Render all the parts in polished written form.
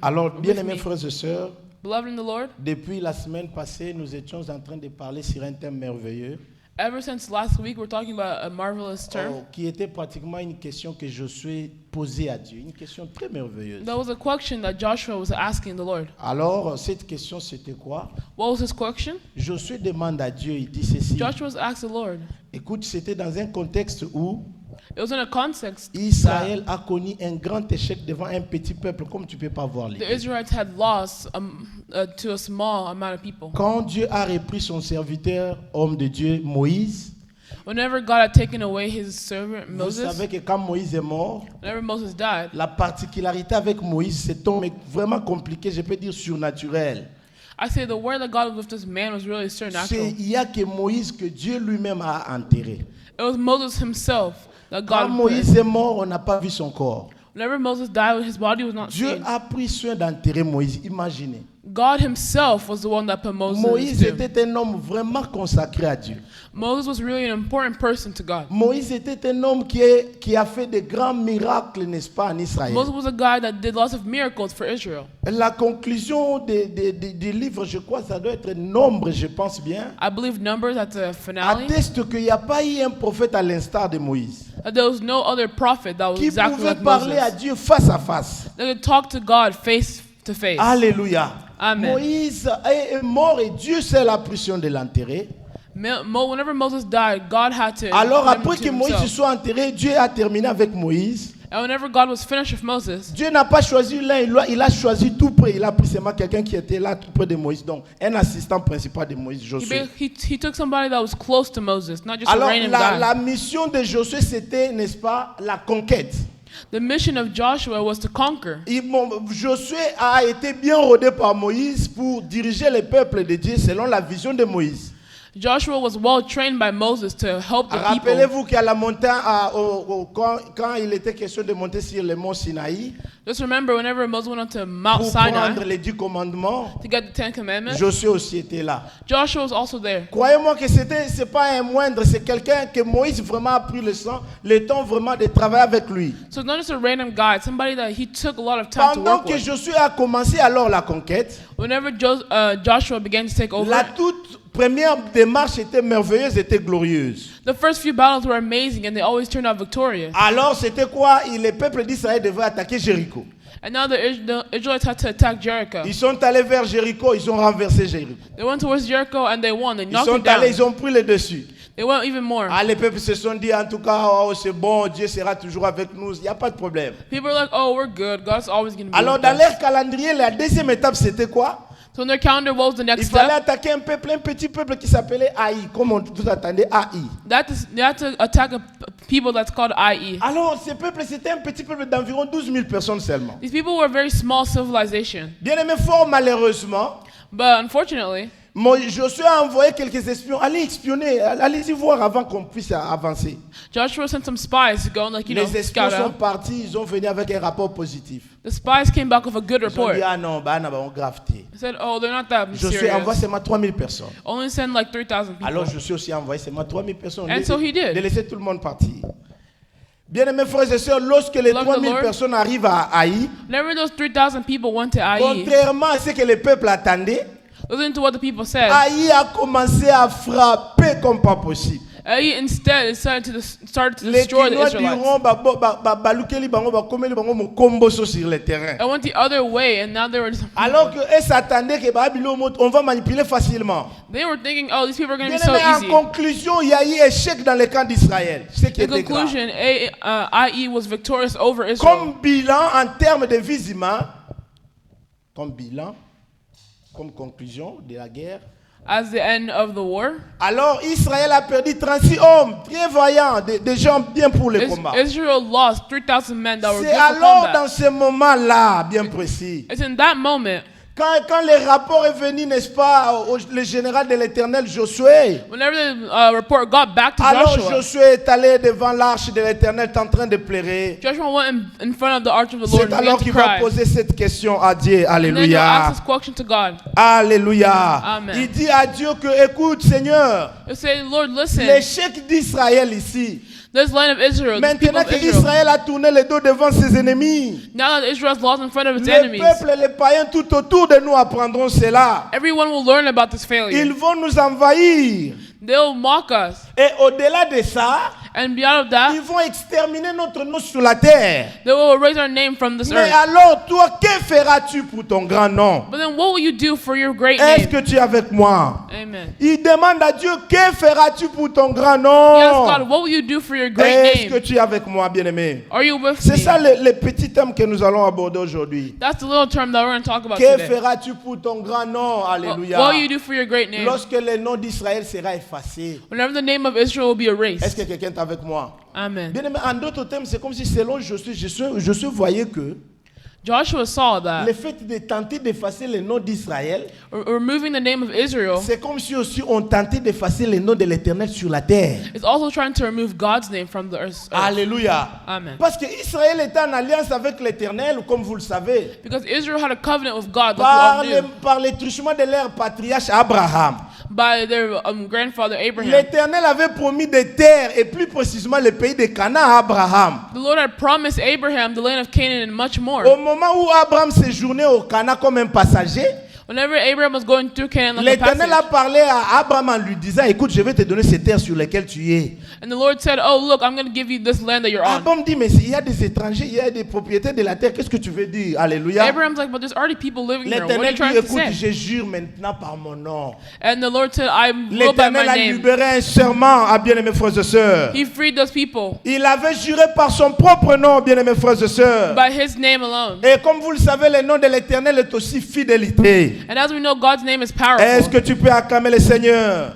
Alors, bien-aimés frères et sœurs, Beloved in the Lord, depuis la semaine passée, nous étions en train de parler sur un thème merveilleux ever since last week, we're talking about a marvelous term. qui était pratiquement une question que Josué posait à Dieu, une question très merveilleuse. That was a question that Joshua was asking the Lord. Alors, cette question, c'était quoi? What was his question? Josué demande à Dieu, il dit ceci. Joshua was asked the Lord. Écoute, c'était dans un contexte où It was in a context Israël a connu un grand échec devant un petit peuple, comme tu ne peux pas voir les. the Israelites had lost to a small amount of people. Quand Dieu a repris son serviteur, homme de Dieu, Moïse, Whenever God had taken away his servant vous Moses, savez que quand Moïse est mort, whenever Moses died, la particularité avec Moïse, cet homme est vraiment compliqué, je peux dire surnaturel. I say the word that God was with this man was really supernatural. Il n'y a que Moïse que Dieu lui-même a enterré. It was Moses himself that Quand God Moïse est mort, on n'a pas vu son corps. Whenever Moses died, his body was not Dieu seen. a pris soin d'enterrer Moïse, imaginez. God himself was the one that put Moses in Moïse his tomb. était un homme vraiment consacré à Dieu. Moses was really an important person to God. Moïse était un homme qui a fait de grands miracles, n'est-ce pas, en Israël. Moses was a guy that did lots of miracles for Israel. La conclusion des livres, je crois, ça doit être Nombre, je pense bien, I believe Numbers at the finale. atteste qu'il n'y a pas eu un prophète à l'instar de Moïse There was no other prophet that was qui exactly pouvait like parler à Moses. Dieu face à face. They could talk to God face to face. Alléluia. Amen. Moïse est mort et Dieu seul a pris soin de l'enterrer. Whenever Moses died, God had to Alors put him après to que Moïse himself. soit enterré, Dieu a terminé avec Moïse. And whenever God was finished with Moses, Dieu n'a pas choisi l'un, il a choisi tout près. Il a pris seulement quelqu'un qui était là tout près de Moïse. Donc un assistant principal de Moïse, Josué. he took somebody that was close to Moses, not just Alors a random guy. la mission de Josué, c'était, n'est-ce pas, la conquête. The mission of Joshua was to conquer. Josué a été bien rodé par Moïse pour diriger le peuple de Dieu selon la vision de Moïse. Joshua was well trained by Moses to help the people. Rappelez-vous qu'à la montagne, quand il était question de monter sur le mont Sinaï, Just remember, whenever Moses went onto Mount pour Sinai prendre les 10 commandements, to get the Ten Commandments, Josué aussi était là. Joshua was also there. Croyez-moi que c'est pas un moindre, c'est quelqu'un que Moïse vraiment a pris le temps vraiment de travailler avec lui. So it's not just a random guy, it's somebody that he took a lot of time to Pendant work que with. Josué a commencé alors la conquête, Whenever Joshua began to take over, la toute première démarche était merveilleuse, était glorieuse. the first few battles were amazing and they always turned out victorious. Alors c'était quoi? Le peuple d'Israël devait attaquer Jéricho. And now the Israelites had to attack Jericho. Ils sont allés vers Jéricho, ils ont renversé Jéricho. They went towards Jericho and they won. They Ils knocked sont it down. allés, ils ont pris le dessus. They went even more. Ah, les peuples se sont dit en tout cas, oh, c'est bon, Dieu sera toujours avec nous, il n'y a pas de problème. People are like, oh, we're good. God's always going to be Alors with dans us. leur calendrier, la deuxième étape c'était quoi? So in their calendar, what was the Il next fallait step? attaquer un petit peuple qui s'appelait Haï, comme vous attendez Haï. They had to attack a people that's called IE. Alors ce peuple c'était un petit peuple d'environ 12 000 personnes seulement. These people were a very small civilization. Bien aimé, fort malheureusement, But unfortunately, Josué a envoyé quelques espions, allez espionner, allez-y voir avant qu'on puisse avancer. Joshua sent some spies to go and Les espions scout sont out. partis, ils ont venu avec un rapport positif. The spies came back with a good Ils ont report. dit, ah non, bah, on graveté. They said, oh, they're not that Josué envoie serious. seulement 3 000 personnes. Only send like 3,000 people. Alors Josué aussi a envoyé seulement 3 000 personnes. And so he did. De laisser tout le monde partir. Bien aimés frères et sœurs, lorsque les Love 3 the 000 Lord. personnes arrivent à Haï, Whenever those 3,000 people went to IE, contrairement à ce que le peuple attendait, listen to what the people said. Haï a commencé à frapper comme pas possible. IE instead started to Les destroy the Kinois Israelites. diront, balukeli bango, bakomeli bango mokomboso sur le terrain. I went the other way, and now they were Alors qu'eux s'attendaient que on va manipuler facilement. thinking, oh, these people are going to Bien be so aimé, en easy. conclusion, il y a eu échec dans le camp d'Israël. Ce qui In était grave. conclusion, IE was victorious over Israel. Comme bilan en termes de vies humaines, comme bilan, comme conclusion de la guerre, As the end of the war, alors Israël a perdu 36 hommes très vaillants, des gens bien pour le combat. Israel lost 3,000 men that were C'est good for alors combat. dans ce moment-là, bien précis, It's in that moment, quand le rapport est venu, n'est-ce pas, le général de l'Éternel Josué. whenever the report got back to Alors Joshua, Josué est allé devant l'arche de l'Éternel en train de pleurer. Joshua went in front of the arch of the Lord C'est and began alors to qu'il va cry. poser cette question à Dieu. And then he'll Alléluia. ask this question to God. Alléluia. Amen. Il dit à Dieu que, écoute Seigneur, He'll say, Lord, listen, l'échec d'Israël ici, This land of Israel, this people Maintenant of que Israel, Israël a tourné le dos devant ses ennemis, now that Israel's lost in front of its les enemies, peuples et les païens tout autour de nous apprendront cela. everyone will learn about this failure. Ils vont nous envahir. They'll mock us. Et au-delà de ça, And beyond of that, ils vont exterminer notre nom sur la terre. they will erase our name from this Mais earth. alors, toi, que feras-tu pour ton grand nom? But then what will you do for your great Est-ce name? que tu es avec moi? Amen. Il demande à Dieu, que feras-tu pour ton grand Yes, nom? God, what will you do for your great Est-ce que name? tu es avec moi, bien-aimé? Are you with C'est me? ça le petit thème que nous allons aborder aujourd'hui. That's the little term that we're going to talk about Que today. feras-tu pour ton grand nom? What Alléluia. will you do for your great name? Lorsque le nom d'Israël sera effacé. Whenever the name of Israel will be Est-ce erased. que quelqu'un est avec moi? Amen. Bien-aimé, en d'autres termes, c'est comme si selon Josué voyait que Joshua saw le that fait de tenter d'effacer le nom d'Israël, removing the name of Israel c'est comme si aussi on tentait d'effacer le nom de l'Éternel sur la terre. is also trying to remove God's name from the earth. Alléluia. Amen. Parce que Israël était en alliance avec l'Éternel, comme vous le savez, Because Israel had a covenant with God, like we all knew, par le truchement de leur patriarche Abraham. by their grandfather Abraham. L'Éternel avait promis des terres, et plus précisément le pays de Canaan à Abraham. The Lord had promised Abraham the land of Canaan and much more. Au moment où Abraham séjournait au Canaan comme un passager, Whenever Abraham was going through Canaan like a l'Éternel a passage, parlé à Abraham en lui disant, écoute, je vais te donner ces terres sur lesquelles tu es. and the Lord said, "Oh, look, I'm going to give you this land that you're on." Abraham dit, mais il y a des étrangers, il y a des propriétaires de la terre, qu'est-ce que tu veux dire? Alléluia. Abraham's like, "But there's already people living here. What are you L'Éternel dit, trying to écoute, say?" je jure maintenant par mon nom. And the Lord said, "I will by L'Éternel my a name." libéré un serment à bien-aimés frères et sœurs. He freed those people Il avait juré par son propre nom, bien-aimés frères et sœurs. by His name alone. Et comme vous le savez, le nom de l'Éternel est aussi fidélité. And as we know, God's name is powerful. Est-ce que tu peux acclamer le Seigneur?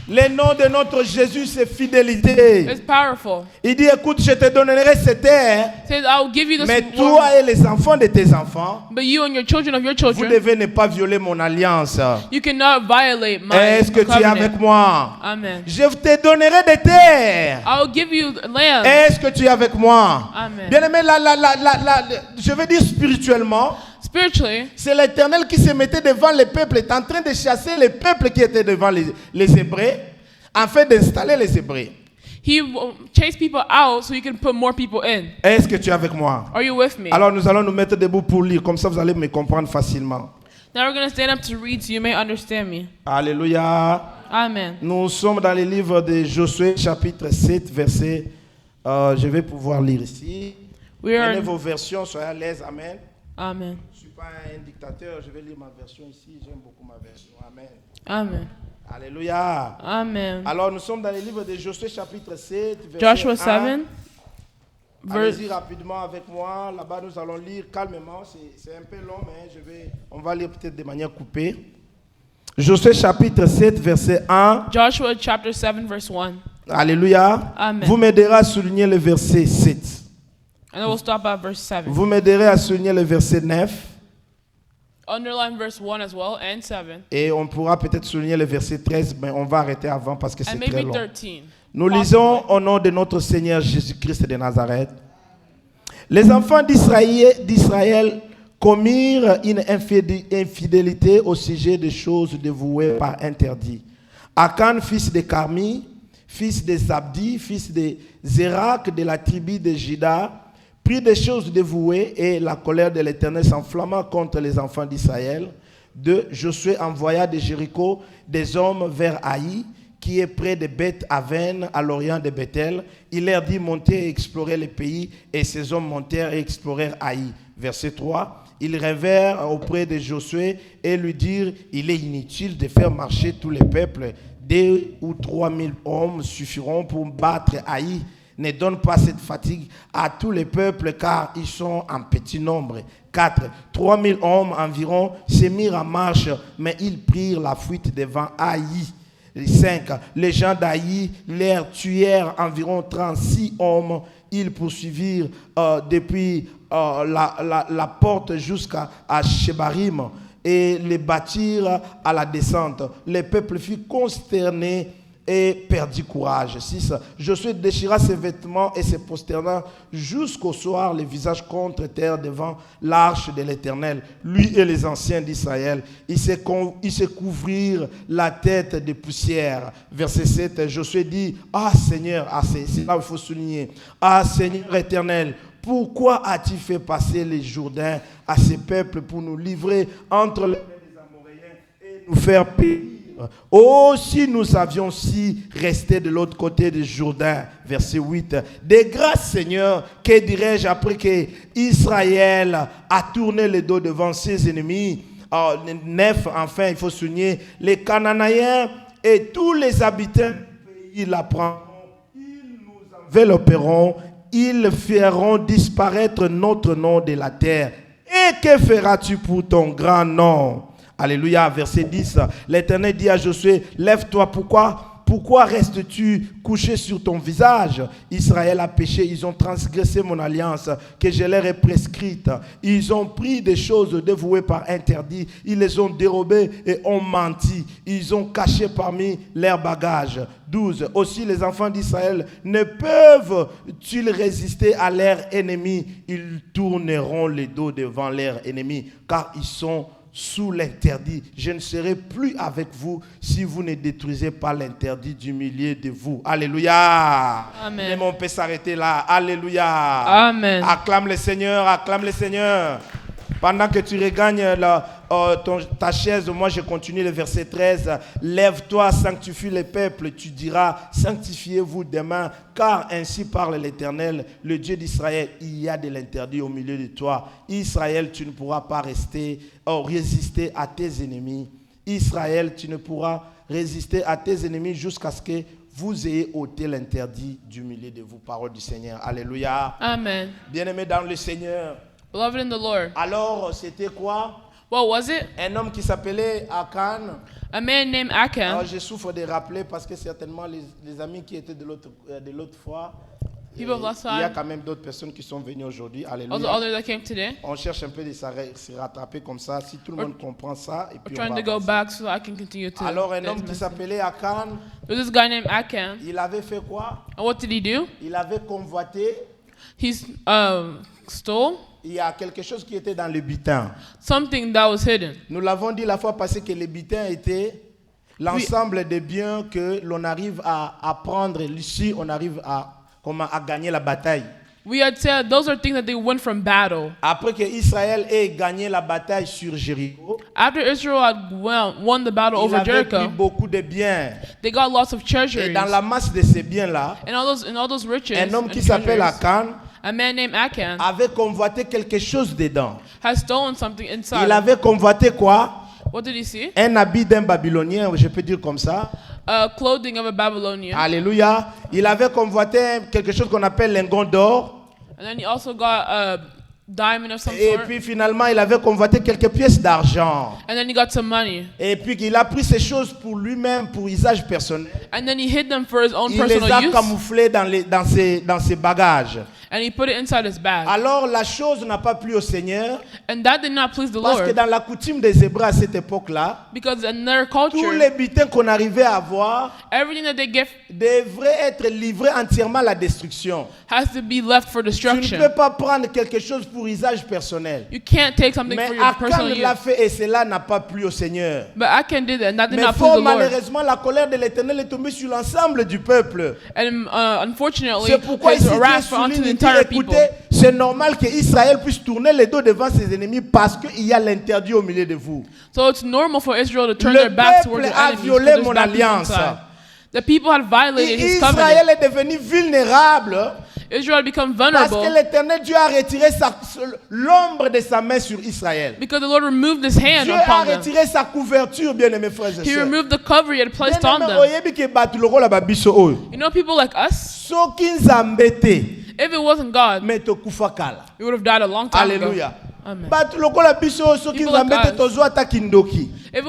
Le nom de notre Jésus, c'est fidélité. It's powerful. Il dit, écoute, je te donnerai cette terre, It says, "I will give you this mais land, toi et les enfants de tes enfants, but you and your children of your vous children, devez ne pas violer mon alliance. you cannot violate my Est-ce que tu es covenant." avec moi? Amen. Je te donnerai des terres. I will give you land. Est-ce que tu es avec moi? Amen. Bien-aimé, je veux dire spirituellement, Spiritually, c'est l'Éternel qui se mettait devant les peuples, est en train de chasser les peuples qui étaient devant les Hébreux, afin d'installer les Hébreux. He chased people out so he can put more people in. Est-ce que tu es avec moi? Are you with me? Alors nous allons nous mettre debout pour lire, comme ça vous allez me comprendre facilement. Now we're going to stand up to read so you may understand me. Alléluia. Amen. Nous sommes dans le livre de Josué, chapitre 7, verset... je vais pouvoir lire ici. We are Prenez in, vos versions, soyez à l'aise. Amen. Amen. Je ne suis pas un dictateur, je vais lire ma version ici. J'aime beaucoup ma version. Amen. Amen. Alléluia. Amen. Alors nous sommes dans le livre de Josué, chapitre 7, verset Joshua 1. 7, verse. Allez-y rapidement avec moi. Là-bas, nous allons lire calmement. C'est un peu long, mais on va lire peut-être de manière coupée. Josué, chapitre 7, verset 1. Joshua chapter 7, verse 1. Alléluia. Amen. Vous m'aiderez à souligner le verset 7. And then we'll stop at verse 7. Vous m'aiderez à souligner le verset 9. Underline verse 1 as well, and 7. Et on pourra peut-être souligner le verset 13, mais on va arrêter avant parce que And c'est très maybe long. 13. Nous lisons au nom de notre Seigneur Jésus-Christ de Nazareth. Les enfants d'Israël commirent une infidélité au sujet des choses dévouées par interdit. Akan, fils de Carmi, fils de Zabdi, fils de Zérak de la tribu de Juda, prit des choses dévouées et la colère de l'Éternel s'enflamma contre les enfants d'Israël. 2. Josué envoya de Jéricho des hommes vers Haï, qui est près de Beth-Aven, à l'orient de Bethel. Il leur dit, montez et explorez le pays, et ces hommes montèrent et explorèrent Haï. Verset 3. Ils revinrent auprès de Josué et lui dirent, il est inutile de faire marcher tous les peuples. 2 ou 3 000 hommes suffiront pour battre Haï. Ne donne pas cette fatigue à tous les peuples car ils sont en petit nombre. 4. 3 000 hommes environ se mirent en marche, mais ils prirent la fuite devant Haï. 5. Les gens d'Haï leur tuèrent environ 36 hommes. Ils poursuivirent depuis la porte jusqu'à Shebarim et les battirent à la descente. Le peuple fut consterné et perdit courage. 6. Josué déchira ses vêtements et se prosterna jusqu'au soir, le visage contre terre devant l'arche de l'Éternel. Lui et les anciens d'Israël, ils se couvrirent la tête de poussière. Verset 7, Josué dit, « Ah Seigneur, c'est là où il faut souligner, « Ah Seigneur éternel, pourquoi as-tu fait passer les Jourdains à ces peuples pour nous livrer entre les mains des Amoréens et nous faire périr? Oh, si nous avions resté de l'autre côté du Jourdain. » Verset 8. De grâce, Seigneur, que dirais-je après que Israël a tourné le dos devant ses ennemis? 9, enfin, il faut souligner, les Cananéens et tous les habitants du pays l'apprendront. Ils nous envelopperont, ils feront disparaître notre nom de la terre. Et que feras-tu pour ton grand nom? Alléluia, verset 10. L'Éternel dit à Josué, lève-toi, pourquoi restes-tu couché sur ton visage? Israël a péché, ils ont transgressé mon alliance que je leur ai prescrite. Ils ont pris des choses dévouées par interdit, ils les ont dérobées et ont menti. Ils ont caché parmi leurs bagages. 12. Aussi les enfants d'Israël ne peuvent-ils résister à leurs ennemis? Ils tourneront le dos devant leurs ennemis, car ils sont sous l'interdit. Je ne serai plus avec vous si vous ne détruisez pas l'interdit du milieu de vous. Alléluia. Amen. Mais on peut s'arrêter là. Alléluia. Amen. Acclame le Seigneur, acclame le Seigneur. Pendant que tu regagnes ta chaise, moi je continue le verset 13. Lève-toi, sanctifie le peuple. Tu diras, sanctifiez-vous demain, car ainsi parle l'Éternel, le Dieu d'Israël. Il y a de l'interdit au milieu de toi. Israël, tu ne pourras pas résister à tes ennemis. Israël, tu ne pourras résister à tes ennemis jusqu'à ce que vous ayez ôté l'interdit du milieu de vous. Parole du Seigneur. Alléluia. Amen. Bien-aimés dans le Seigneur. Beloved in the Lord. Alors, c'était quoi? What was it? Un homme qui s'appelait Akan. A man named Achan. Alors, je souffre de rappeler parce que certainement les amis qui étaient de l'autre fois, il People of last y a time. quand même d'autres personnes qui sont venues aujourd'hui. Also Alléluia. others that came today. On cherche un peu de se rattraper comme ça, si tout le monde comprend ça. Et We're puis on trying va to go avancer. back so I can continue to. Alors, un this homme qui message. s'appelait Akan, There's this guy named Achan. il avait fait quoi? And what did he do? Il avait convoité. He's stole Il y a quelque chose qui était dans le butin. something that was hidden. Nous l'avons dit la fois passée que le butin était l'ensemble des biens que l'on arrive à prendre. Ici, on arrive à gagner la bataille. We had said those are things that they won from battle. Après que Israël ait gagné la bataille sur Jéricho, After Israel had won the battle il over avait pris Jericho, beaucoup de biens. they got lots of Et treasuries. dans la masse de ces biens-là, And all those riches un homme and qui s'appelle treasures, Akan a man named Achan avait convoité quelque chose dedans. has stolen something inside. Il avait convoité quoi? What did he see? Un habit d'un Babylonien, je peux dire comme ça. Clothing of a Babylonian. Alléluia. Il avait convoité quelque chose qu'on appelle lingot d'or. And then he also got a diamond of some Et sort. puis finalement, il avait convoité quelques pièces d'argent. And then he got some money. Et puis il a pris ces choses pour lui-même, pour usage personnel. And then he hid them for his own Il les a personal use. camouflés dans ses bagages. And he put it inside his bag. Alors la chose n'a pas plu au Seigneur. And that did not please the Parce que Lord. dans la coutume des Hébreux à cette époque-là, Because in their tous culture, les butins qu'on arrivait à avoir everything that they get devraient être livrés entièrement à la destruction. has to be left for Tu ne destruction. peux pas prendre quelque chose pour usage personnel. You can't take something Mais for your Akan personal l'a use. fait et cela n'a pas plu au Seigneur. But Achan did that, and that did Mais not please fort the Lord. malheureusement, la colère de l'Éternel est tombée sur l'ensemble du peuple. And unfortunately, C'est pourquoi his ici Dieu wrath fell onto souligne, the il dit, entire people. écoutez, c'est normal que Israël puisse tourner les dos devant ses ennemis parce qu'il y a l'interdit au milieu de vous. So it's normal for Israel to turn Le their backs peuple towards their a enemies violé because there's mon bad people alliance. inside. The people had violated his Israël covenant. est devenu vulnérable Israel had become parce vulnerable que l'Éternel Dieu a retiré l'ombre de sa main sur Israël. because the Lord removed his hand Dieu a upon them. retiré sa couverture, bien aimés frères et He sœurs. removed the cover he had placed on Bien-aimés, them. oyebi ke bato lokola babiso oyo. You know, people like us, Soki nzambe te, if it wasn't God, me tokufa kala. we would have died a long time Alléluia. ago. Amen. Bato lokola biso oyo, soki People like nzambe te us. tozwa ata kindoki. If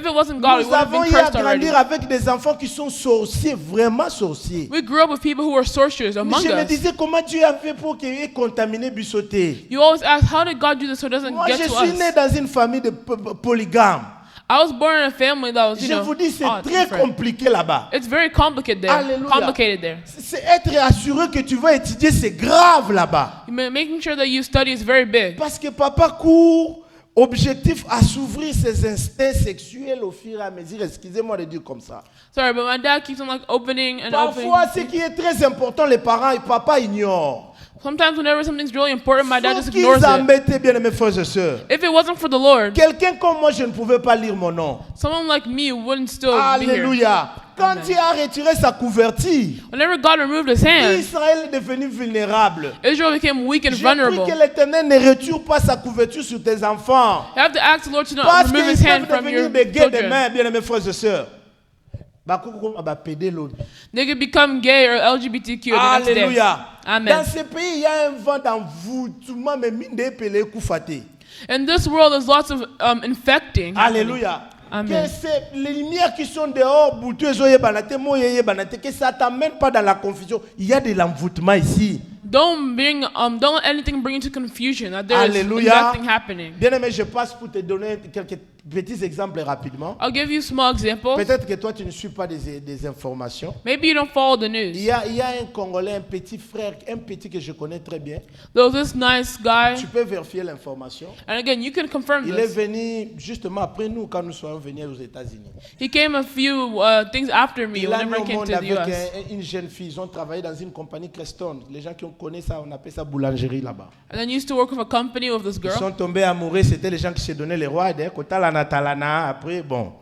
it wasn't God, we Nous would have avons been eu à cursed already. grandir avec des enfants qui sont sorciers, vraiment sorciers. We grew up with people who were sorcerers among Je me us. disais comment Dieu a fait pour qu'il ait contaminé Bisoté. You always ask, how did God do this so it doesn't Moi, get je to suis né us? dans une famille de polygames. I was born in a family that was, Je vous dis, c'est odd, très different. compliqué là-bas. It's very complicated there. Alléluia. Complicated there. C'est être assuré que tu vas étudier, c'est grave là-bas. Making sure that you study is very big. Parce que papa court, objectif à s'ouvrir ses instincts sexuels au fur et à mesure. Excusez-moi de dire comme ça. Sorry, but my dad keeps on like opening and opening. Parfois, ce qui est très important, les parents et papa ignorent. Sometimes whenever something's really important, my dad Faut just qu'ils ignores it. embêtaient bien mes frères et sœurs. If it wasn't for the Lord, Quelqu'un comme moi, je ne pouvais pas lire mon nom. someone like me wouldn't still be here. Alléluia. Quand Amen. il a retiré sa couverture, Whenever God removed his hand, Israël est devenu vulnérable. Israel became weak and J'ai pris vulnerable. que l'Éternel ne retire pas sa couverture sur tes enfants. You have to ask the Lord to not Parce remove qu'ils his hand peuvent from your devenir des gays children. demain, bien mes frères et sœurs. Pédé l'autre. They could become gay or LGBTQ the next day. Alléluia. Amen. Dans ce pays, il y a un vent d'envoûtement, mais mine de pelé koufaté. In this world, there's lots of infecting. Alléluia. Amen. Que c'est les lumières qui sont dehors, bouteuses, que ça t'amène pas dans la confusion. Il y a de l'envoûtement ici. Don't let anything bring you to confusion. That there is Alléluia. nothing happening. Bien aimé, je passe pour te donner quelques petits exemples rapidement. I'll give you small examples. Peut-être que toi, tu ne suis pas des informations. Maybe you don't follow the news. Il y a un Congolais, un petit frère, un petit que je connais très bien. There was this nice guy, Tu peux vérifier l'information. and again, you can confirm Il est this. venu justement après nous, quand nous sommes venus aux États-Unis. He came a few things after me Il a mis whenever I au came monde to the avec US. une jeune fille. Ils ont travaillé dans une compagnie Creston. Les gens qui ont connu ça, on appelle ça boulangerie là-bas. And then used to work with a company with this Ils girl. sont tombés amoureux. C'était les gens qui se donnaient les rois. Après, bon.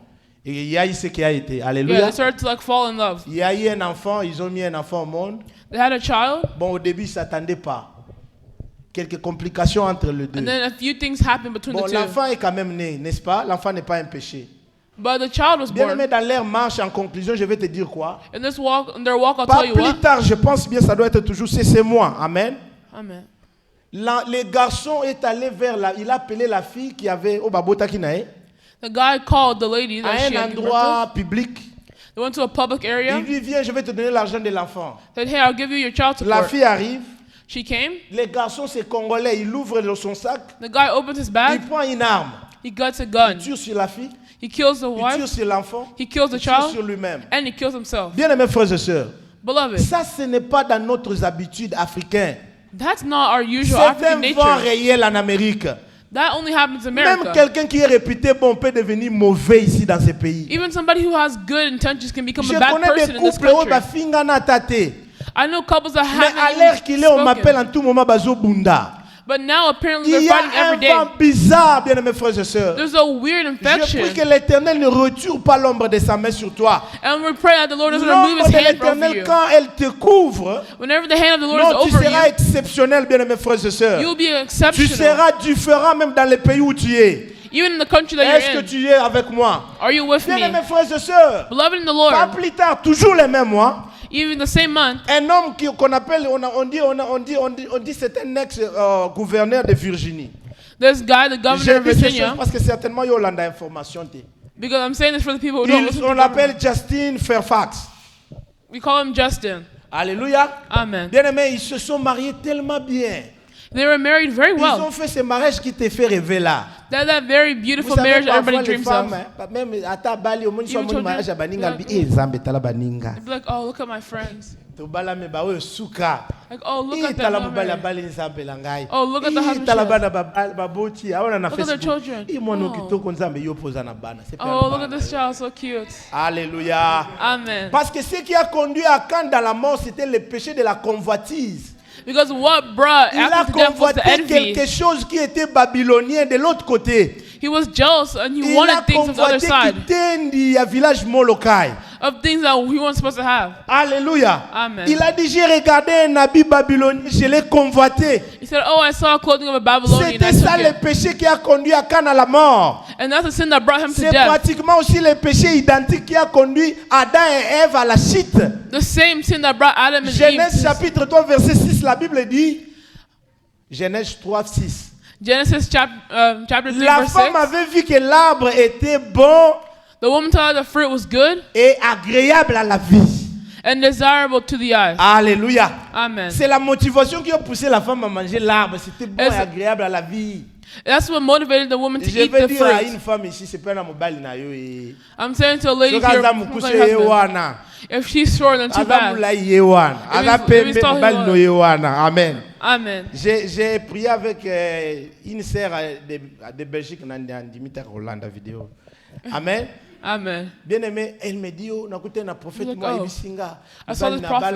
Et il y a eu ce qui a été. Yeah, Alléluia. they started to like fall in love. Il y a eu un enfant. Ils ont mis un enfant au monde. They had a child, Bon, au début, ils ne s'attendaient pas. Quelques complications entre les deux. and then a few things happened between Bon, the two. l'enfant est quand même né, n'est-ce pas? L'enfant n'est pas un péché. But the child was Bien born. aimé, dans leur marche, en conclusion, je vais te dire quoi? In this walk, in their walk, I'll Pas tell you plus what. tard, je pense bien, ça doit être toujours c'est moi. Amen. Amen. Le garçon est allé vers il a appelé la fille qui avait au Babota Kinae The guy called the lady à that she un had given birth endroit public. to. They went to a public Il area. lui vient, je vais te donner l'argent de l'enfant. Said, "Hey, I'll give you your child La support." fille arrive. She came. Le garçon, c'est congolais. Il ouvre son sac. The guy opens his bag. Il prend une arme. He gets a Il gun. tire sur la fille. He kills the Il tire wife. sur l'enfant. He kills the Il tire sur child, lui-même. and he kills himself. Bien aimés frères et sœurs, Beloved, ça, ce n'est pas dans notre habitude africaine. that's not our usual C'est un African vent nature. réel en Amérique. That only happens in Même America. quelqu'un qui est réputé bon peut devenir mauvais ici dans ce pays. Even somebody who has good intentions can become Je a bad connais person des in this couples où country. bafinga na tate. I know couples that Mais à haven't l'heure qu'il est, on m'appelle spoken. en tout moment Bazo Bunda. But now apparently Il they're y fighting a un every day. vent bizarre, bien aimés frères et sœurs. There's a weird Je infection. prie que l'Éternel ne retire pas l'ombre de sa main sur toi. And we pray that the Lord doesn't remove L'ombre his de hand from l'Éternel, you. quand elle te couvre, Whenever the hand of the Lord non, is tu over seras you, exceptionnel, bien aimés frères et sœurs. you'll be Tu exceptional. seras différent même dans le pays où tu es. Even in the country that Est-ce que you're in. tu es avec moi? Are you with Bien me? aimés frères et sœurs, Beloved in the pas Lord, plus tard, toujours les mêmes mois, even the same month, un homme qu'on appelle, on dit c'est un ex-gouverneur de Virginie. this guy, the governor J'ai of dit ces choses Virginia, parce que certainement il y a l'information. because I'm saying this for the people who don't listen to On the l'appelle government. Justin Fairfax. We call him Justin. Alléluia. Amen. Bien aimés, ils se sont mariés tellement bien. They were married very Ils well. ont fait ce mariage qui te fait rêver là. That very Vous beautiful savez, marriage that parfois everybody les dreams femmes, of. même à ta bali, au moins ils sont Even en mariage à baninga, children, eh zambe tala baninga. They'd be like, oh, look at my friends. To bala me ba we suka. Like, oh, look Eh at tala them. mobala bali nzambe langai. Oh, look at the husband Tala she bana baboti, aona na Look at their Facebook. children. Eh mwana Oh. kitoko nzambe yo poza na bana. C'est pas Oh, look bana. at this child, so cute. Alléluia. Amen. Parce que ce qui a conduit à Cain dans la mort, c'était le péché de la convoitise. Because what brought Il a after the death was the convoité envy. quelque chose qui était babylonien de l'autre côté. He was jealous and he Il a wanted things of the other convoité side. Kitendi, à village Molokai. Of things that he wasn't supposed to have. Alléluia. Amen. Il a dit, j'ai regardé un habit babylonien, je l'ai convoité. He said, oh, I saw clothing of a Babylonian. C'était I ça took le it. péché qui a conduit à Cain à la mort. And that's the sin that brought him to C'est death. pratiquement aussi le péché identique qui a conduit Adam et Ève à la chute. The same sin that brought Adam and Eve. Genèse chapitre 3 verset 6, la Bible dit, Genèse 3, 6. Genesis chapter 3 La verse 6. femme avait vu que l'arbre était bon The woman saw that the fruit was good et agréable à la vie. and desirable to the eyes. Alléluia. Amen. C'est la motivation qui a poussé la femme à manger l'arbre. C'était bon et Est-ce- agréable à la vie. That's what motivated the woman to Je eat vais the dire à fruit. une femme ici, c'est pas na mobile na yo e. I'm saying to a lady Soka here, za who's mukuse like her ye husband, wana. if she's short, then too Aza bad. mula ye wana. If Aza it's- if it's pembe tall, mobile he no ye wana. Amen. Amen. J'ai prié avec une sœur de Belgique, Dimitar Hollande vidéo. Amen. Amen. Bien aimé, elle me dit, oh, nakute na prophète Like, moi oh, ibisinga. I saw this prophet.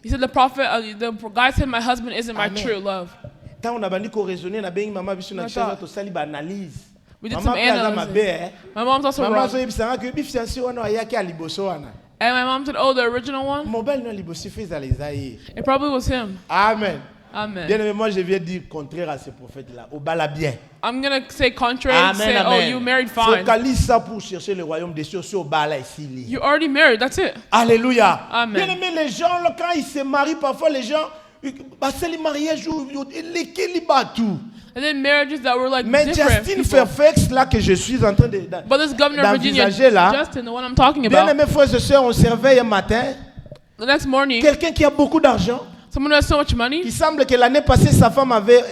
He said the prophet, the guy said my husband isn't my Amen. true love. Tant on a bandi ko raisonner na bengi mama biso na I chaise thought- to sali ba analyse. We did Mama some pe aza analysis. mabe eh. My mom's also Mama wrong. so ibisanga ke bi fiancé wana ayaki aliboso wana. And my mom said, oh, the original one? Mobile no libosi fait za les aïe. It probably was him. Amen. Amen. Bien aimé, moi je viens dire contraire à ce prophète là. Au bala bien. I'm going to say contrary and say, oh, you married fine. Focalise ça pour chercher le royaume des cieux au bala ici. You already married, that's it. Alléluia. Amen. Bien aimé, les gens, là, quand ils se marient, parfois les gens, c'est le mariage où lesquels ils battent tout. And then marriages that were like Mais different. Justin people. Fairfax, là, que je suis en train de. But this governor of Virginia, d'envisager, là. Justin, the one I'm talking Bien about, aimé, frères et sœurs, on se réveille un matin. the next morning, Quelqu'un qui a beaucoup d'argent, someone who has so much money, il semble que l'année passée, sa femme avait.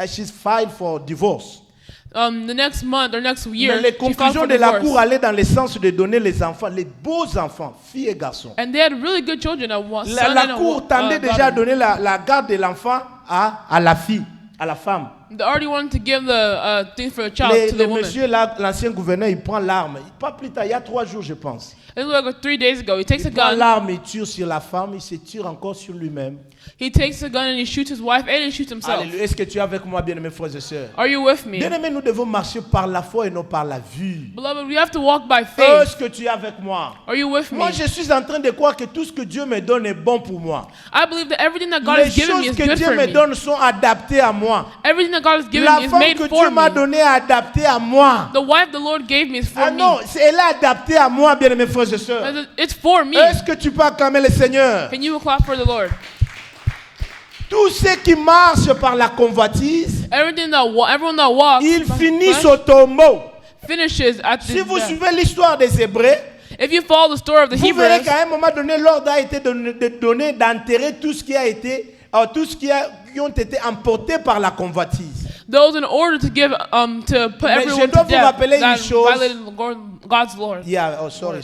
She's filed for divorce. the next month or next year, Mais les she filed conclusions for de la divorce. cour allaient dans le sens de donner les enfants, les beaux enfants, filles et garçons. And they had really good children, a son La and a cour tendait déjà à daughter. donner la garde de l'enfant à la fille, à la femme. They already wanted to give the thing for a child to the Le woman. monsieur, là, l'ancien gouverneur, il prend l'arme. Pas plus tard, il y a 3 jours, je pense. It was like 3 days ago. He takes a Il prend gun. l'arme, il tire sur la femme, il se tire encore sur lui-même. He takes a gun and he shoots his wife and he shoots himself. Alléluia. Est-ce que tu es avec moi, bien-aimés frères et sœurs? Are you with me? Bien-aimés, nous devons marcher par la foi et non par la vue. Beloved, we have to walk by faith. Est-ce que tu es avec moi? Are you with me? Moi, je suis en train de croire que tout ce que Dieu me donne est bon pour moi. I believe that everything that God Les has given me choses is que good Dieu for me me. donne sont adaptées à moi. Everything that God has given La me is femme made que for Dieu m'a me. donnée est adaptée à moi. The wife the Lord gave me is for Ah non, elle est adaptée à moi, bien-aimés frères et sœurs. me. It's for me. Est-ce que tu peux acclamer le Seigneur? Can you clap for the Lord? Tous ceux qui marchent par la convoitise, Everything that everyone that walks ils by finissent flesh au tombeau. finishes at Si the vous death. suivez l'histoire des Hébreux, If you follow the story of the vous verrez Hebrews, qu'à un moment donné, l'ordre a été donné d'enterrer tout ce qui a été, qui ont été emportés par la convoitise. those in order to give to put Mais everyone je dois to vous death rappeler that une chose. violated God's Lord. Yeah, oh, sorry,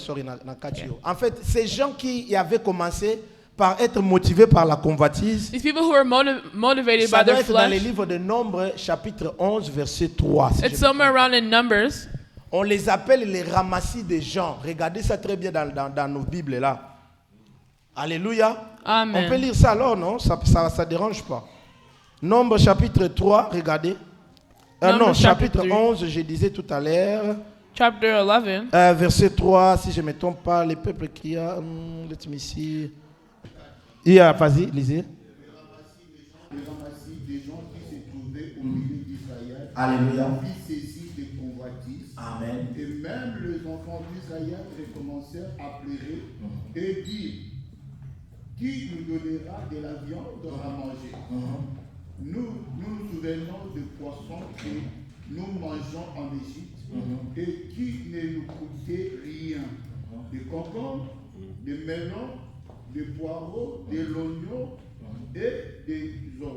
en fait, ces gens qui avaient commencé par être motivés par la convoitise, These people who are motivated ça by doit their être dans les flesh, livres de Nombres, chapitre 11, verset 3. si it's je me somewhere around in Numbers. On les appelle les ramassis des gens. Regardez ça très bien dans nos Bibles là. Alléluia. Amen. On peut lire ça alors, non? Ça dérange pas. Nombre chapitre 3, regardez. Non, Numbers chapitre chapter 11, je disais tout à l'heure. Chapter 11. Verset 3, si je ne me trompe pas, les peuples qui a... let me see. Vas-y, lisez. Les ramassis des gens qui se trouvaient au milieu d'Israël. Alléluia. Puis saisis des convoitises. Amen. Et même les enfants d'Israël recommencèrent à pleurer et dire, qui nous donnera de la viande à manger? Nous nous souvenons des poissons que nous mangeons en Égypte et qui ne nous coûtaient rien. Des concombres, des melons, des poireaux, de l'oignon et des os.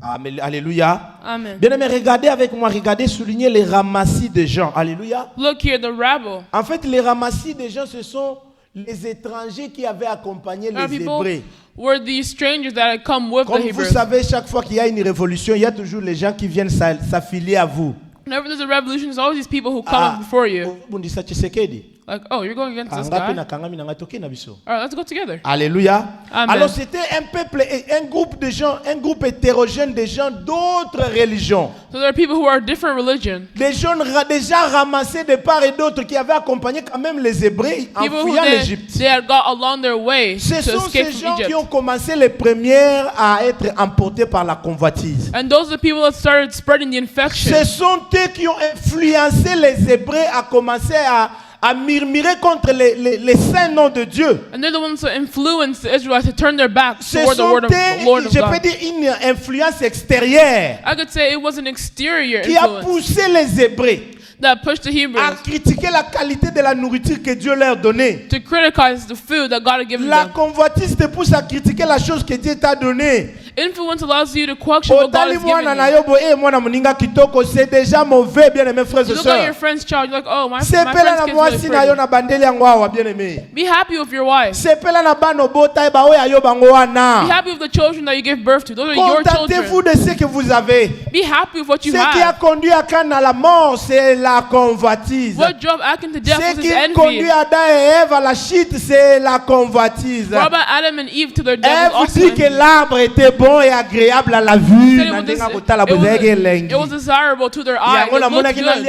Amen. Alléluia. Amen. Bien aimé, regardez avec moi, regardez, soulignez les ramassis des gens. Alléluia. Look here, the rabble. En fait, les ramassis des gens, ce sont les étrangers qui avaient accompagné Our les people Hébreux. were these strangers that had come with the Comme vous Hebrews. savez, chaque fois qu'il y a une révolution, il y a toujours les gens qui viennent s'affilier à vous. Whenever there's a revolution, there's always these people who come before you. Bundisa Tshisekedi. Like, oh, you're going against this Angapi guy? na kangami na ngatoki na biso. All right, let's go together. Alléluia. Amen. Alors c'était un peuple, un groupe de gens, un groupe hétérogène de gens d'autres religions. So there are people who are different religion. Des gens déjà ramassés de part et d'autre qui avaient accompagné quand même les Hébreux en People who fuyant l'Égypte. they had got along their way Ce to sont escape ces from gens qui Egypt. ont commencé les premières à être emportés par la convoitise. And those are the people that started spreading the infection. Ce sont eux qui ont influencé les Hébreux à commencer à murmurer contre les saints noms de Dieu. And they're the ones who influenced the Israelites to turn their backs Ce toward the sont word of the Lord eux, of je peux God. dire, une influence extérieure I could say it was an exterior qui a influence poussé les Hébreux that pushed the à Hebrews critiquer la qualité de la nourriture que Dieu leur donnait. to criticize the food that God had given La them. convoitise te pousse à critiquer la chose que Dieu t'a donnée. Influence allows you to question what God is giving you. C'est déjà mauvais, bien-aimés frères et You look at your sœurs. friend's child, you're like, oh, my friend's kid's really pretty. Be happy with your wife. Be happy with the children that you give birth to. Those are your Contentez-vous children. de ce que vous avez. Be happy with what you Ce qui a have. conduit Akan à la mort, c'est la convoitise. What drove Achan to death Ce was qui his a envy. conduit Adam et Ève à la chute, c'est la convoitise. What about Adam and Eve to their Ève death was also dit que envy. l'arbre était bon et agréable à la vue. Said it was desirable to their eyes. It looked good.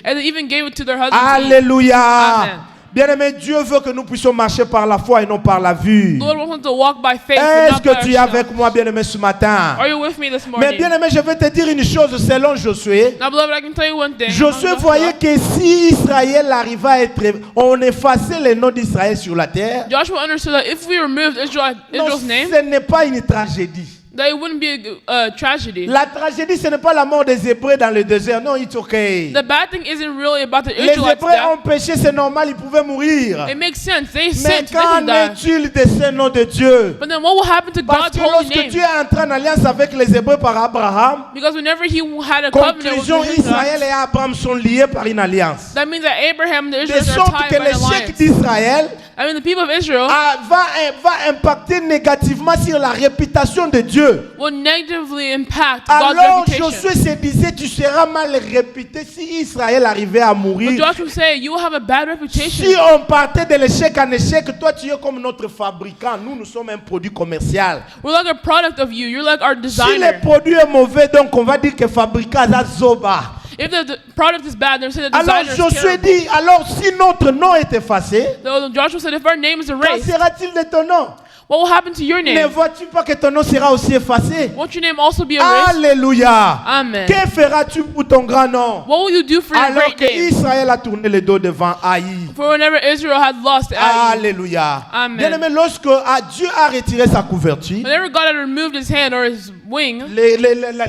And they even gave it to their husbands. Alléluia. Amen. Bien-aimé, Dieu veut que nous puissions marcher par la foi et non par la vue. Lord wants us to walk by faith, but Est-ce not by que tu es ourselves. avec moi, bien-aimé, ce matin? Are you with me this Mais morning? bien-aimé, je vais te dire une chose selon Josué. Now, beloved, I can tell you one thing. Josué voyait que si Israël arrivait à être... On effaçait les noms d'Israël sur la terre. Joshua understood that if we removed Non, Israel's name, ce n'est pas une tragédie. that it wouldn't be a tragedy. La tragédie, ce n'est pas la mort des Hébreux dans le désert. Non, it's okay. The bad thing isn't really about the Les Israelites. Hébreux ont péché, c'est normal, ils pouvaient mourir. It makes sense. They Mais sinned, they qu'en can die. est-il de ce nom de Dieu? But then what will happen to Parce God's que holy lorsque name? tu es entré en alliance avec les Hébreux par Abraham, Because whenever he had a covenant with conclusion, the Israël Israelites, et Abraham sont liés par une alliance. that means that Abraham and the De Israelites are sorte tied que by an l'échec alliance. d'Israël I mean, the people of Israel va impacter négativement sur la réputation de Dieu. will negatively impact God's Alors reputation. Josué se disait, tu seras mal réputé si Israël arrivait à But mourir. Joshua said, you will have a bad reputation. Si on partait de l'échec en échec, toi tu es comme notre fabricant. Nous sommes un produit commercial. We're like a product of you. You're like our Si le designer. produit est mauvais, donc on va dire que fabricant a zoba. If the product is bad, they'll say the Alors designer is Josué terrible. dit, alors si notre nom est effacé, So Joshua said, if our name is qu'en erased, sera-t-il de ton nom? what will happen to your Ne name? vois-tu pas que ton nom sera aussi effacé? Won't your name also be erased? Alléluia. Amen. Que feras-tu pour ton grand nom? What will you do for your Alors great que name? Israël a tourné le dos devant Haï. For whenever Israel had lost Ai, Alléluia. Amen. Bien-aimé, lorsque Dieu a retiré sa couverture, whenever God had removed his hand or his wing,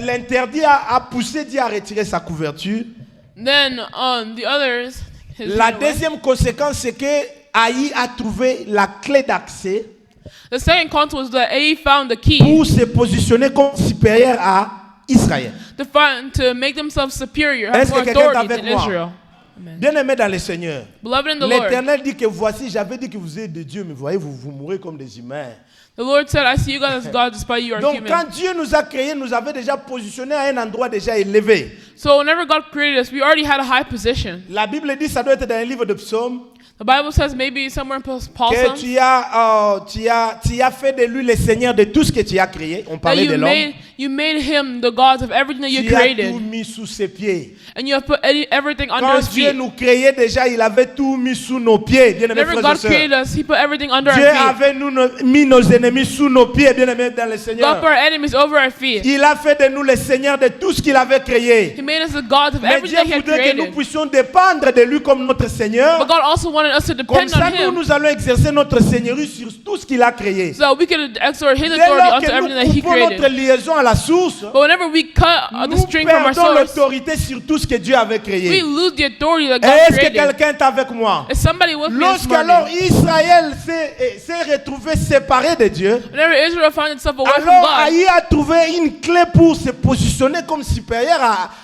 l'interdit a poussé Dieu à retirer sa couverture. then the others, his La hand away. deuxième conséquence, c'est que Haï a trouvé la clé d'accès The second consequence was that Ai found the key pour se positionner comme supérieur à Israël. to make themselves superior, have Est-ce more que quelqu'un est authority avec than moi? Israel. Amen. Bien-aimé dans le Seigneur, Beloved in the Lord, l'Éternel dit que voici, j'avais dit que vous êtes de Dieu, mais voyez, vous mourrez comme des humains. the Lord said, I see you guys as God despite you are Donc human. quand Dieu nous a créés, nous avait déjà positionné à un endroit déjà élevé. So whenever God created us, we already had a high position. La Bible dit, ça doit être dans un livre de psaumes, The Bible says maybe somewhere in Paul que Psalms tu as fait de lui le Seigneur de tout ce que tu as créé. On that parlait de l'homme. you made him the God of everything that you Tu as tout created, mis sous ses pieds. and you have put everything under Quand his Dieu feet. nous créait déjà, il avait tout mis sous nos pieds, bien-aimés Whenever frères et God sœurs. created us, he put everything under Dieu our feet. avait mis nos ennemis sous nos pieds, bien-aimés dans le God Seigneur. put our enemies over our feet. Il a fait de nous le Seigneur de tout ce qu'il avait créé. He made us the gods of Mais everything Dieu that he had voudrait que nous created. puissions dépendre de lui comme notre Seigneur. But God also wanted us to Comme depend ça, on him nous allons exercer notre Seigneurie sur tout ce qu'il a créé. so that we can exert his Dès authority lors onto que everything that nous he coupons notre created. liaison à la source, But whenever we cut the nous string from our perdons source, l'autorité sur tout ce que Dieu avait we créé. lose the authority that God Est-ce que created. quelqu'un est avec moi? Is somebody with me this Lorsqu'alors morning? Israël s'est retrouvé séparé de Dieu, Whenever Israel found itself away from alors God, Haï a trouvé une clé pour se positionner comme supérieur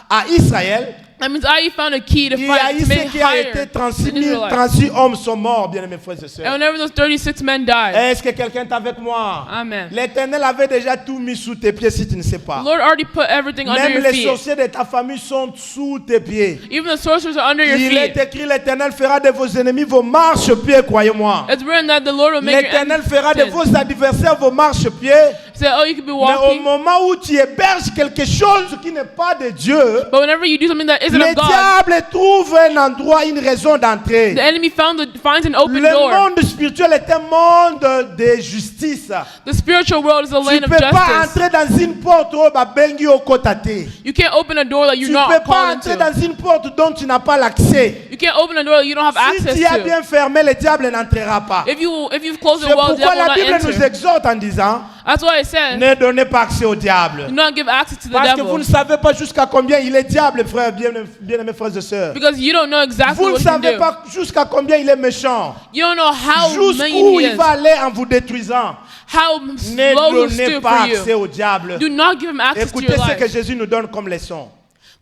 à Israël. that means I found a key to Et fight Haï, to make ce it qui a higher été than 36 Israelites. hommes sont morts, bien aimés frères et And sœurs. whenever those 36 men died, Est-ce que quelqu'un est avec moi? Amen. L'Éternel avait déjà tout mis sous tes pieds si tu ne sais The pas. Lord already put everything under Même your les feet. sorciers de ta famille sont sous tes pieds. Even the sorcerers are under your Il est feet. écrit, l'Éternel fera de vos ennemis vos marchepieds, croyez-moi. It's written that the Lord will make your L'Éternel enemies fera de sin. vos adversaires vos marchepieds. Say, oh, you could be Mais au walking, moment où tu héberges quelque chose qui n'est pas de Dieu, but whenever you do something that isn't le of God, diable trouve un endroit, une raison d'entrer. the enemy finds an open Le door. monde spirituel est un monde de justice. The spiritual world is a Tu lane ne of peux pas justice. entrer dans une porte où babengi okotate. You can't open a door that Tu you're ne not peux pas called entrer into. dans une porte dont tu n'as pas l'accès. You can't open a door that you don't have Si access tu as to. bien fermé, le diable n'entrera pas. If you've closed C'est the wall, the pourquoi devil will la not Bible nous enter. exhorte en disant, That's why I said, ne donnez pas accès au diable. do not give access to the Parce que devil. vous ne savez pas jusqu'à combien il est diable, frères, bien-aimés frères et sœurs. Because you don't know exactly Vous ne what he can savez do. pas jusqu'à combien il est méchant. You don't know how Jusqu'où mean he il is. va aller en vous détruisant. How Ne slow he'll donnez steal pas for accès you. au diable. Do not give him access to Écoutez your ce que life. Jésus nous donne comme leçon.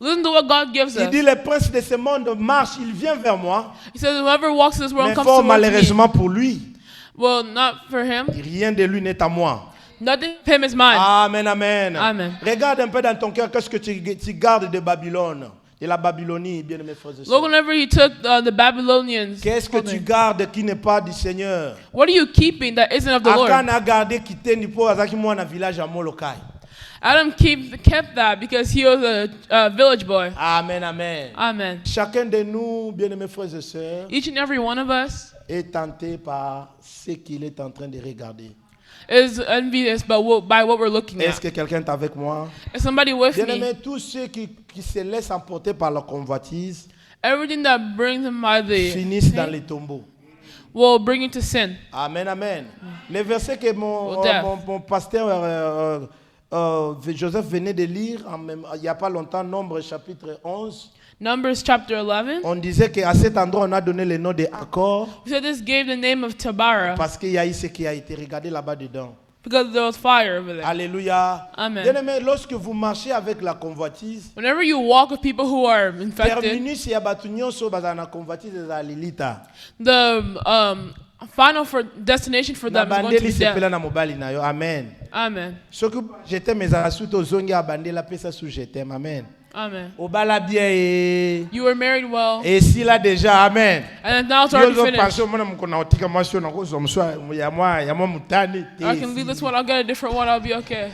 Listen to what God gives Il us. dit, le prince de ce monde marche, il vient vers moi. He says, whoever walks in this world Mais comes fort towards me. malheureusement pour lui, Well, not for him. rien de lui n'est à moi. Nothing of him is mine. Amen, amen. Amen. Regarde un peu dans ton cœur, qu'est-ce que tu gardes de Babylone, de la Babylonie, bien aimés frères et Look, sœurs. whenever he took the Babylonians, Qu'est-ce que tu gardes qui n'est pas du Seigneur? what are you keeping that isn't of the Lord? Akan a gardé quitter Nipo azaki mwana village à Molokai. Adam kept that because he was a village boy. Amen, amen. Amen. Chacun de nous, bien aimés frères et sœurs, Each and every one of us est tenté par ce qu'il est en train de regarder. is envious by what we're looking Est-ce at. que quelqu'un est avec moi? Is somebody with Bien me? aimé, tous ceux qui se laissent emporter par la convoitise Everything that brings him by the finissent dans les tombeaux. will bring you to sin. Amen, amen. Le verset que Au death. mon pasteur Joseph venait de lire il n'y a pas longtemps, Nombre chapitre 11, Numbers chapter 11. on disait qu'à cet endroit, on a donné le nom de Accor So this gave the name of Tabara parce qu'il y a eu ce qui a été regardé là-bas dedans. because there was fire over there. Alléluia. Amen. Bien aimé, lorsque vous marchez avec la convoitise, Whenever you walk with people who are infected, terminus ya batu nyonso baza na convoitise za lilita. the final destination for Na them is going to bandeli be death. sepela na mobali na yo. Amen. Amen. Soki j'étais mes asuto ozongi abandela pesa sous je t'aime. Amen. Amen. Obala bien et You were married well, si là déjà. Amen. and now it's already Yozo finished. passion mona mukona otika masio na kozo mswa ya mwa mutani. I can leave this one. I'll get a different one. I'll be okay.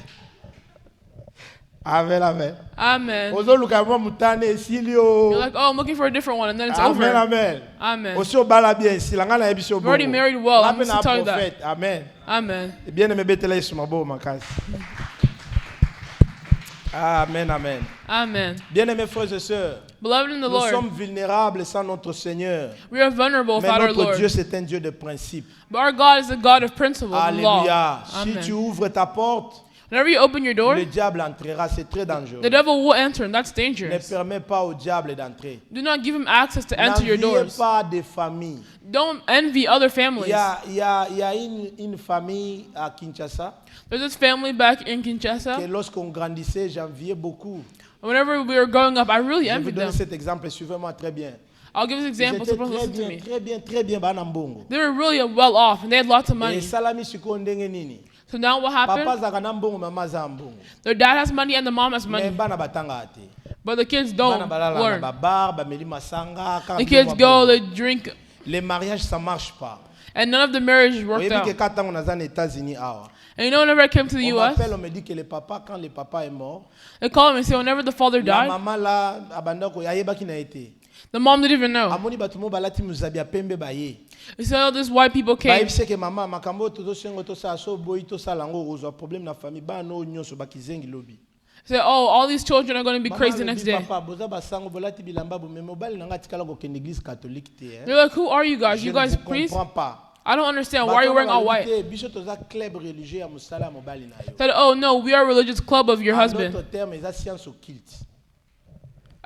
Amen, amen. Amen. Ozo luka mwa mutani esilio. You're like, oh, I'm looking for a different one, and then it's Amen, over. amen. Amen. Osi obala bien si langa na ebiso bo. You're already married well. I'm just telling you that. prophète. Amen. Amen. Bien aimé betela Yesu mabo makasi. Amen, amen. Amen. Bien aimés frères et sœurs, Beloved in the nous Lord, sommes vulnérables sans notre Seigneur. we are vulnerable Mais without our notre Lord. Dieu, c'est un Dieu de principe. But our God is a God of principles and law. Alléluia. Si tu Amen. ouvres ta porte, Whenever you open your door, le diable entrera. C'est très dangereux. the devil will enter, and that's Ne dangerous. permets pas au diable d'entrer. Do not give him access to enter your N'enviez doors. pas des familles. Don't envy other Il families. y a une famille à Kinshasa There's this family back in que Kinshasa. lorsqu'on grandissait, j'enviais beaucoup. Whenever we were growing up, I really Je vais vous envied donner them. cet exemple, suivez-moi très bien. I'll give this Ils example so étaient people très listen to bien, me. très bien, très bien, bana mbongo. They were really well off, and they had lots of Et money. salami siko ndenge nini? So now what Papa happened? zaka na mbongo, mama za mbongo. Their dad has money and the mom has Mais money, bana batanga ate. but the kids Bana don't balala na learn. babar, bameli masanga. The kids go, they drink, Les mariages, ça marche pas. and none of the marriages Vous worked voyez que out. quand on est aux États-Unis, And you know, whenever I came to the on U.S., m'appelle, on me dit que le papa, quand le papa est mort, they called me and said whenever the father la died, maman là, abanda ko yayeba ki na été. the mom didn't even know. Amoni batu mo balati muzabi ya pembe baye. They said all these white people Ba came. yebise ke mama makambo to sengo to sa so boyi to sa lango ozwa problème na famille ba no nyonso bakizengi lobi. Said, oh, all these children are going to be Maman crazy the alobi, next day. Papa boza basango bolati bilamba bo meme obali nanga tikala ko kende église catholique te. They're like, who are you guys? Je You ne guys vous priests? comprends pas. I don't understand. Why are you wearing all white? Biso toza club religieux ya musala mobali na yo. Said, oh no, we are a religious club of your En husband. d'autres termes, eza science occulte.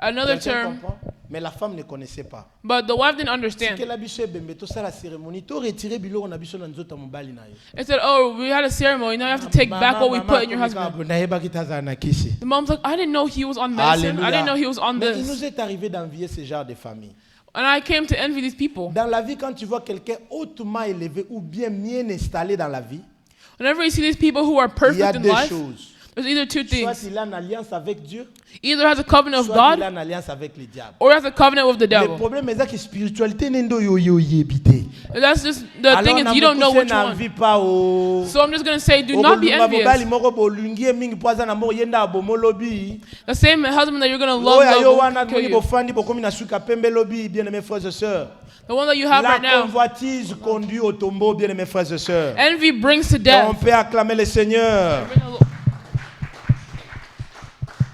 Another Quelqu'un term, comprend? Mais la femme ne connaissait pas. but the wife didn't Que understand. la biso ebembe to sala cérémonie to retirer biloko na biso na nzoto mobali na yo. It said, oh, we had a ceremony. Now you have to take back what we put in your husband. Nayeba kitaza na kisi. The mom's like, I didn't know he was on medicine. I didn't know he was on Mais il nous this. est arrivé d'envier ce genre de famille. And I came to envy these people. Dans la vie, quand tu vois quelqu'un hautement élevé ou bien installé dans la vie, Whenever you see these people who are il y a perfect in deux life, choses. there's either two Soit things. il a une alliance avec Dieu, Either has a covenant of soit il a God une alliance avec le diable. or has a covenant with the Le devil. problème est que spiritualité n'est pas yebite. That's just the thing is you don't know which one. Pas o. So I'm just going to say, do not be mobali envious. moko bolungi mingi poza na mo yenda abomo lobi. The same husband that you're going to love, Oya yo love wana will kill moni you. bofandi bokomi na suka pembe lobi, bien-aimés frères et sœurs. The one that you have La right now. convoitise conduit au tombeau, bien-aimés frères et sœurs. Envy brings to On death. peut acclamer le Seigneur.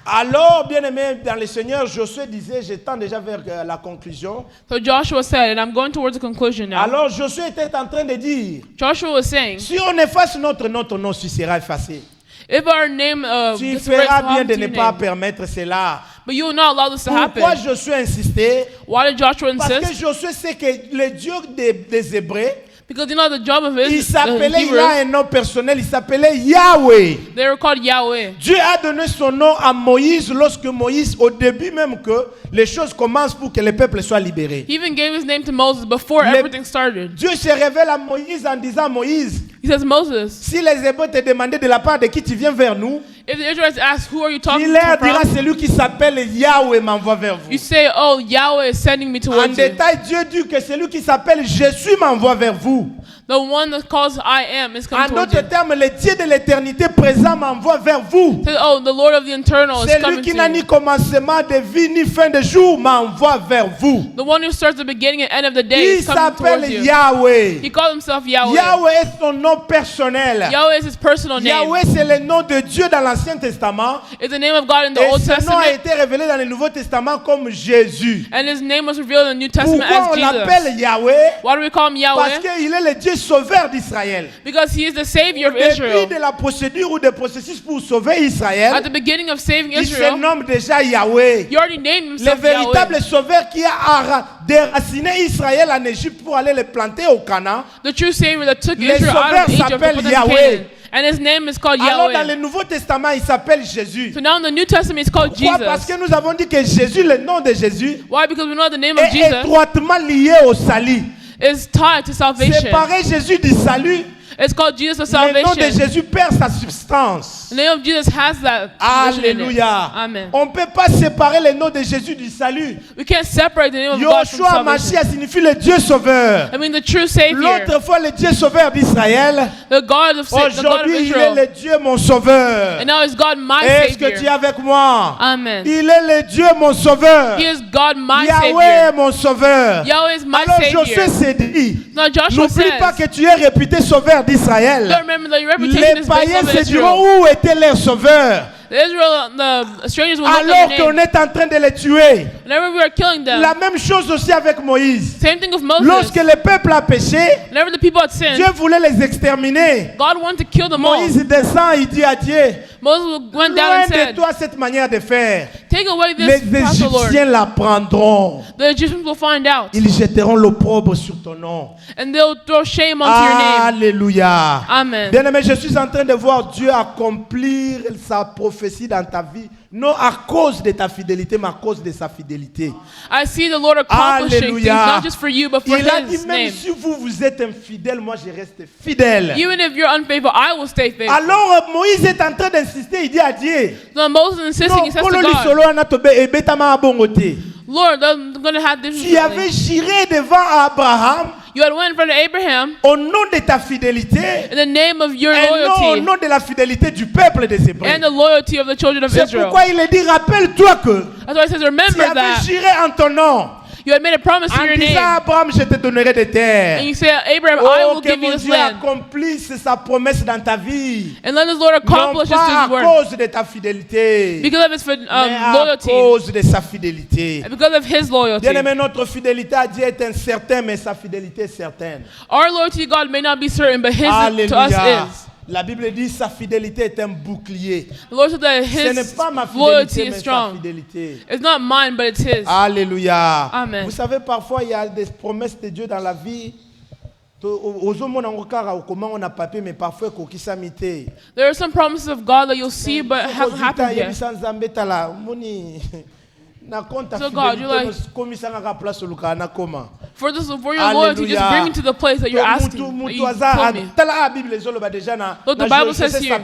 Alors, bien aimé dans le Seigneur, Josué disait, je tends déjà vers la conclusion. So Joshua said, and I'm going towards the conclusion now. Alors Josué était en train de dire, Joshua was saying, si on efface notre nom, ton nom sera effacé. If our name Tu feras bien de ne pas permettre cela. But you will not allow this to happen. Pourquoi Josué insistait? Why did Joshua insist? Parce que Josué sait que le Dieu des Hébreux, because you know the job of il s'appelait, il Hebrews, a un nom personnel, il s'appelait Yahweh. they were called Yahweh. Dieu a donné son nom à Moïse lorsque Moïse, au début même que les choses commencent pour que le peuple soit libéré. He even gave his name to Moses before everything started. Dieu se révèle à Moïse en disant, Moïse, He says, Moses, si les Hébreux te demandaient de la part de qui tu viens vers nous, if the Israelites ask, who are you talking il leur to dira, from? celui qui s'appelle Yahweh m'envoie vers vous. You say, oh, Yahweh is sending me En towards you. détail, Dieu dit que celui qui s'appelle Jésus m'envoie vers vous. The one that calls I am is coming En towards you. d'autres termes, le Dieu de l'éternité présent m'envoie vers vous. Says, oh, the Lord of the eternal is Celui coming qui to n'a you. ni commencement de vie ni fin de jour m'envoie vers vous. The one who starts the beginning and end of the day Il is coming s'appelle towards you. Yahweh. He called himself Yahweh. Yahweh est son nom personnel. Yahweh is his personal name. Yahweh, c'est le nom de Dieu dans l'Ancien Testament. It's the name of God in the Et Old ce nom a Testament. été révélé dans le Nouveau Testament comme Jésus. And his name was revealed in the New Testament Pourquoi on as Jesus. l'appelle Yahweh? Why do we call him Parce Yahweh? qu'il est le Dieu sauveur d'Israël. Because he is the Savior Au of Israel. début de la procédure ou des processus pour sauver Israël, At the beginning of saving il se Israel, nomme déjà Yahweh. he already named Le himself véritable Yahweh. sauveur qui a déraciné Israël en Égypte pour aller le planter au Canaan. The true Savior that took Le Israel out sauveur of Egypt and s'appelle put them in Yahweh. Canaan. And his name is called Alors dans Yahweh. le Nouveau Testament, il s'appelle Jésus. So now in the New Testament, it's called Pourquoi? Parce Jesus. que nous avons dit que Jésus, le nom de Jésus, Why? Because we know the name of est Jesus étroitement lié au salut. is tied to salvation. Séparer Jésus du salut, It's called Jesus of le nom de salvation. Jésus perd sa substance. The name of Jesus has that position in it. Alléluia. Amen. On ne peut pas séparer le nom de Jésus du salut. We can't separate the name of God from Yoshua salvation. Mashiach signifie le Dieu sauveur. I mean, the true Savior, L'autre fois, le Dieu sauveur d'Israël. the God of Aujourd'hui, il est Israel, le Dieu mon sauveur. and now is God my Est-ce que tu es Savior. avec moi? Amen. Il est le Dieu mon sauveur. He is God my Yahweh Savior. mon sauveur. Yahweh is my Alors Josué Savior. s'est dit, Now Joshua n'oublie pas says, que tu es réputé sauveur d'Israël. don't remember that your reputation Les is based païens on se diront Israel. où était leur sauveur The strangers will look alors at your qu'on name. est en train de les tuer. Whenever we are killing them, La même chose aussi avec Moïse. same thing with Moses. Lorsque le peuple a péché, Whenever the people had sinned, Dieu voulait les exterminer. God wanted to kill them all. Moïse descend, il dit à Dieu, Moses went down loin and de said, toi cette manière de faire. take away Les this path, O Lord. Égyptiens la prendront. The Egyptians will find out, Ils jetteront l'opprobre sur ton nom. and they'll throw shame onto your name. Alléluia. Amen. Bien-aimé, je suis en train de voir Dieu accomplir sa prophétie dans ta vie. Non à cause de ta fidélité, mais à cause de sa fidélité. I see the Lord accomplishing Alléluia. things, not just for you, but for Il a dit, His même name. si vous êtes infidèle, moi je reste fidèle. Even if you're unfaithful, I will stay faithful. Alors Moïse est en train d'insister, il dit à Dieu, So Moses insisting, he says to God, solo anatobe ebetama abongote. Lord, I'm going to have this. Tu avais juré devant Abraham You had went in front of Abraham au nom de ta fidélité in the name of your et non au loyalty nom de la fidélité du peuple des Hébreux. and the loyalty of the children of C'est Israel. pourquoi il est dit, rappelle-toi que That's why it says, tu remember avais that juré en ton nom. you had made a promise in En your disant name. à Abraham, je te donnerai des terres. And you say, Abraham, I Oh, will que give you mon this Dieu land. accomplisse sa promesse dans ta vie. And let this Lord Non accomplish pas à His word. cause de ta fidélité, Because of His mais à loyalty. cause de sa fidélité. And because of His loyalty. Bien-aimé, notre fidélité à Dieu est incertaine, mais sa fidélité est certaine. Our loyalty to God may not be certain, but His to Alléluia. us is. La Bible dit sa fidélité est un bouclier. The Lord said that Ce n'est His pas ma loyalty fidélité, is mais sa strong. fidélité. It's not mine, but it's His. Alléluia. Amen. Vous savez, parfois, il y a des promesses de Dieu dans la vie. Aux hommes, on a comment on a papier, mais parfois, il y a des There are some promises of God that you'll see, but it hasn't happened yet. So God, you're like, for your loyalty, just bring me to the place that you're asking. That you told me. Look, the Bible says here,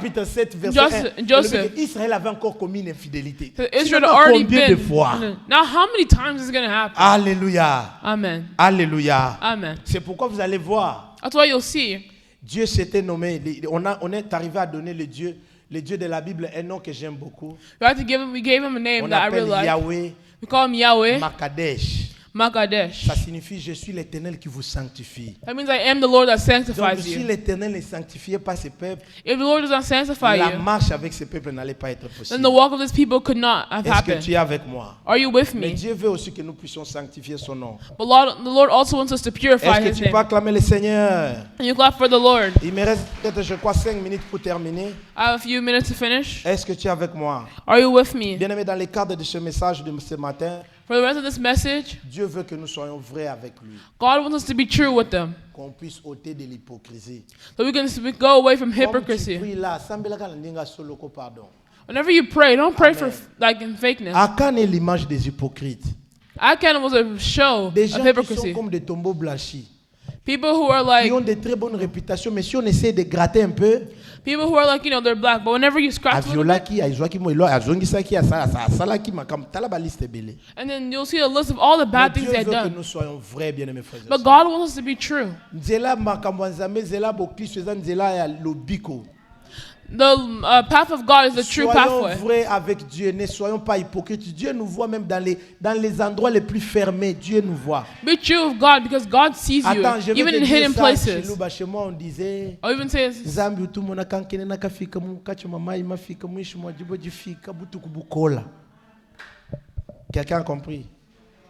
Joseph, Israël avait encore commis une infidélité. so Israel had already Combien de been. fois? Now, how many times is it going to happen? Alléluia. Amen. Alléluia. Amen. C'est pourquoi vous allez voir, That's why you'll see. Dieu s'était nommé, on est arrivé à donner le Dieu de la Bible un nom que j'aime beaucoup. We gave him a name On that I appelle really like. Yahweh We call him Yahweh Makadesh. Makadesh. Ça signifie je suis l'Éternel qui vous sanctifie. That means I am the Lord that Donc sanctifies si you. l'Éternel n'est sanctifié par ses peuples, If the Lord doesn't sanctify la you, marche avec ces peuples n'allait pas être then possible. the walk of this people could not have Est-ce que happened. tu es avec moi? Are you with Mais me? Dieu veut aussi que nous puissions sanctifier son nom. But the Lord also wants us to purify Est-ce que His tu peux name. acclamer le Seigneur? And you clap for the Lord. Il me reste peut-être, je crois, 5 minutes pour terminer. I have a few minutes to finish. Est-ce que tu es avec moi? Are you with me? Bien-aimé, dans le cadre de ce message de ce matin, For the rest of this message, Dieu veut que nous soyons vrais avec lui, God wants us to be true with them, qu'on puisse ôter de l'hypocrisie. so we can go away from Comme tu hypocrisy. pries là, sambelaka na ndinga soloko, pardon. Whenever you pray, don't pray for Amen. like in fakeness. Akan est l'image des hypocrites. Achan was a show Des of gens qui sont hypocrisy. comme des tombeaux blanchis, People who are like, qui ont de très bonnes réputations, mais si on essaie de gratter un peu, people who are like, they're black, but whenever you scratch a little bit, aviolaki, aizwaki moilo, azongisaki, asalaki makam, tala ba liste belé. and then you'll see a list of all the Mais bad Dieu things they veut had que done. nous soyons vrais, bien-aimés frères et But sœurs. God wants us to be true. Nzela makambo nzambe, nzela bokristo, eza nzela ya lobiko. The path of God is the true Soyons pathway. vrais avec Dieu, ne soyons pas hypocrites. Dieu nous voit même dans les endroits les plus fermés. Dieu nous voit. Be true of God because God sees you, Attends, je vais even te in dire hidden ça. Chez places. nous, chez moi, on disait Or even says, Zambi utumona kankene na kafika mu kacho mama ima fika mwisho mwa jibo jifika butu kubukola. Quelqu'un a compris?